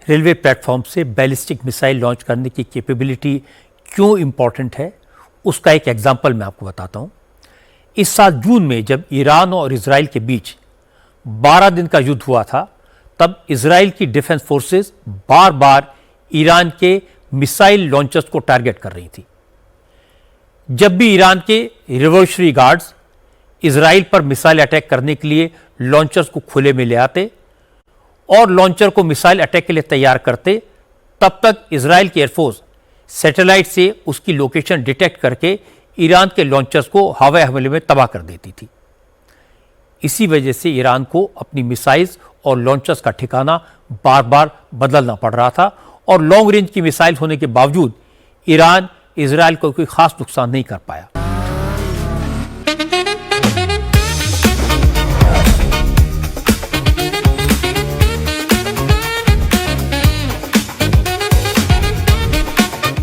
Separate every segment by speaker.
Speaker 1: Railway platform से ballistic missile launch करने की कैपेबिलिटी क्यों इम्पॉर्टेंट है, उसका एक एग्जाम्पल मैं आपको बताता हूँ। इस साल जून में जब ईरान और इजराइल के बीच 12 दिन का युद्ध हुआ था, तब इजराइल की डिफेंस फोर्सेस बार बार ईरान के मिसाइल लॉन्चर्स को टारगेट कर रही थी। जब भी ईरान के रिवॉल्यूशनरी गार्ड्स इजराइल पर मिसाइल अटैक करने के लिए लॉन्चर्स को खुले में ले आते और लॉन्चर को मिसाइल अटैक के लिए तैयार करते, तब तक इजराइल की एयरफोर्स सैटेलाइट से उसकी लोकेशन डिटेक्ट करके ईरान के लॉन्चर्स को हवाई हमले में तबाह कर देती थी। इसी वजह से ईरान को अपनी मिसाइल्स और लॉन्चर्स का ठिकाना बार बार बदलना पड़ रहा था और लॉन्ग रेंज की मिसाइल होने के बावजूद ईरान इजराइल को कोई खास नुकसान नहीं कर पाया।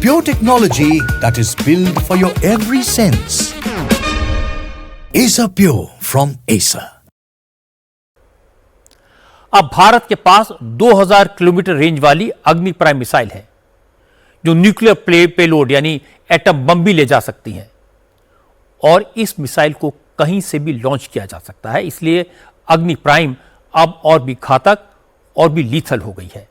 Speaker 2: Pure technology that is built for your every sense. Acer Pure from Acer.
Speaker 1: अब भारत के पास 2000 किलोमीटर रेंज वाली अग्नि प्राइम मिसाइल है, जो न्यूक्लियर पेलोड यानी एटम बम भी ले जा सकती है और इस मिसाइल को कहीं से भी लॉन्च किया जा सकता है। इसलिए अग्नि प्राइम अब और भी घातक और भी लीथल हो गई है।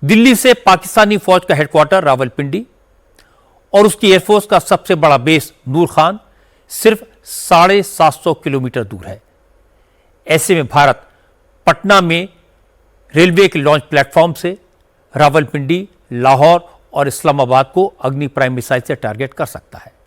Speaker 1: दिल्ली से पाकिस्तानी फौज का हेडक्वार्टर रावलपिंडी और उसकी एयरफोर्स का सबसे बड़ा बेस नूर खान सिर्फ 750 किलोमीटर दूर है। ऐसे में भारत पटना में रेलवे के लॉन्च प्लेटफॉर्म से रावलपिंडी, लाहौर और इस्लामाबाद को अग्नि प्राइम मिसाइल से टारगेट कर सकता है।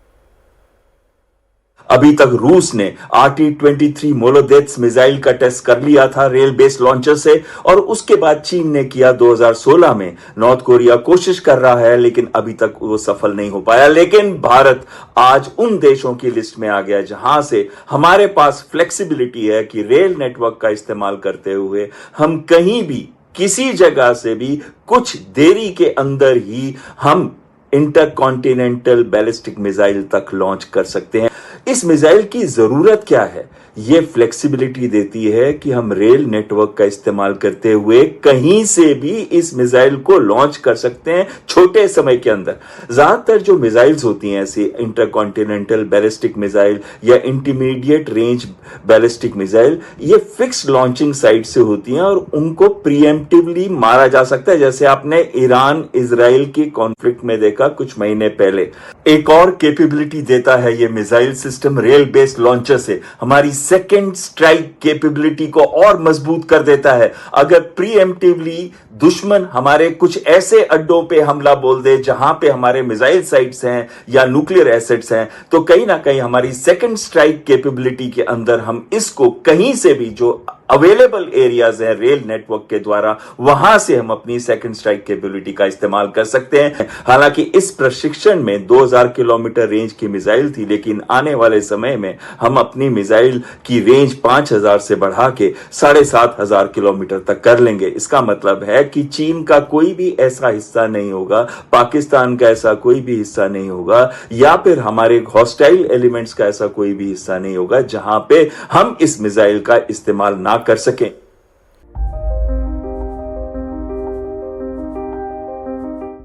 Speaker 3: अभी तक रूस ने RT-23 मोलोदेत्स मिसाइल का टेस्ट कर लिया था रेल बेस्ड लॉन्चर से, और उसके बाद चीन ने किया 2016 में। नॉर्थ कोरिया कोशिश कर रहा है लेकिन अभी तक वो सफल नहीं हो पाया। लेकिन भारत आज उन देशों की लिस्ट में आ गया जहां से हमारे पास फ्लेक्सिबिलिटी है कि रेल नेटवर्क का इस्तेमाल करते हुए हम कहीं भी किसी जगह से भी कुछ देरी के अंदर ही हम इंटरकॉन्टिनेंटल बैलिस्टिक मिसाइल तक लॉन्च कर सकते हैं। इस मिसाइल की जरूरत क्या है? यह फ्लेक्सिबिलिटी देती है कि हम रेल नेटवर्क का इस्तेमाल करते हुए कहीं से भी इस मिसाइल को लॉन्च कर सकते हैं छोटे समय के अंदर। ज्यादातर जो मिसाइल्स होती हैं ऐसी इंटरकॉन्टिनेंटल बैलिस्टिक मिसाइल या इंटरमीडिएट रेंज बैलिस्टिक मिसाइल, ये फिक्स लॉन्चिंग साइट से होती हैं और उनको प्रीएम्प्टिवली मारा जा सकता है, जैसे आपने ईरान इजराइल की कॉन्फ्लिक्ट में देखा कुछ महीने पहले। एक और कैपेबिलिटी देता है ये missile system rail based launcher से, हमारी सेकेंड स्ट्राइक कैपेबिलिटी को और मजबूत कर देता है। अगर प्रीएम्प्टिवली दुश्मन हमारे कुछ ऐसे अड्डों पे हमला बोल दे जहां पे हमारे मिसाइल साइट्स हैं या न्यूक्लियर एसेट्स हैं, तो कहीं ना कहीं हमारी सेकेंड स्ट्राइक कैपेबिलिटी के अंदर हम इसको कहीं से भी जो अवेलेबल एरियाज है रेल नेटवर्क के द्वारा, वहां से हम अपनी सेकंड स्ट्राइक कैपेबिलिटी का इस्तेमाल कर सकते हैं। हालांकि इस प्रशिक्षण में 2000 किलोमीटर रेंज की मिसाइल थी, लेकिन आने वाले समय में हम अपनी मिसाइल की रेंज 5000 से बढ़ा के 7500 किलोमीटर तक कर लेंगे। इसका मतलब है कि चीन का कोई भी ऐसा हिस्सा नहीं होगा, पाकिस्तान का ऐसा कोई भी हिस्सा नहीं होगा, या फिर हमारे हॉस्टाइल एलिमेंट्स का ऐसा कोई भी हिस्सा नहीं होगा जहां पे हम इस मिसाइल का इस्तेमाल ना कर सकें।